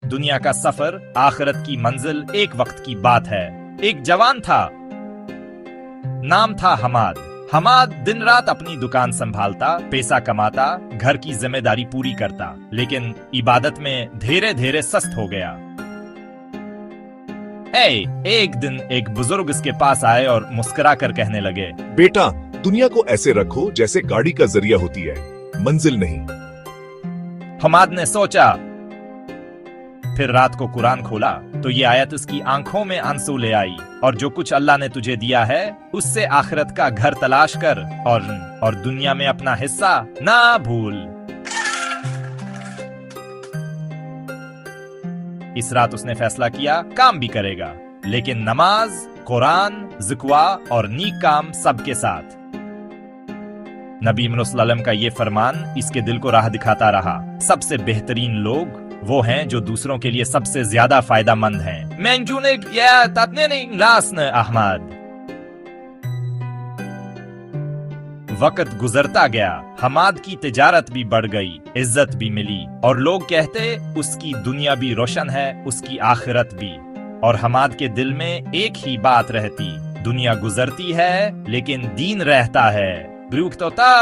दुनिया का सफर, आखिरत की मंजिल एक वक्त की बात है। एक जवान था, नाम था हमाद। हमाद दिन रात अपनी दुकान संभालता, पैसा कमाता, घर की जिम्मेदारी पूरी करता, लेकिन इबादत में धीरे धीरे सस्त हो गया। एक दिन एक बुजुर्ग इसके पास आए और मुस्कुरा कर कहने लगे, बेटा, दुनिया को ऐसे रखो जैसे गाड़ी का जरिया होती है, मंजिल नहीं। हमाद ने सोचा, फिर रात को कुरान खोला तो ये आयत उसकी आंखों में आंसू ले आई, और जो कुछ अल्लाह ने तुझे दिया है उससे आखिरत का घर तलाश कर और दुनिया में अपना हिस्सा ना भूल। इस रात उसने फैसला किया, काम भी करेगा, लेकिन नमाज, कुरान, ज़िक्वा और नीक काम सबके साथ। नबी मोहम्मद सल्लल्लाहु अलैहि वसल्लम का ये फरमान इसके दिल को राह दिखाता रहा। सबसे बेहतरीन लोग वो हैं जो दूसरों के लिए सबसे ज्यादा फायदेमंद हैं। अहमद। वक्त गुजरता गया, हमाद की तिजारत भी बढ़ गई, इज्जत भी मिली, और लोग कहते उसकी दुनिया भी रोशन है, उसकी आखिरत भी। और हमाद के दिल में एक ही बात रहती, दुनिया गुजरती है लेकिन दीन रहता है। ब्रूख तो था।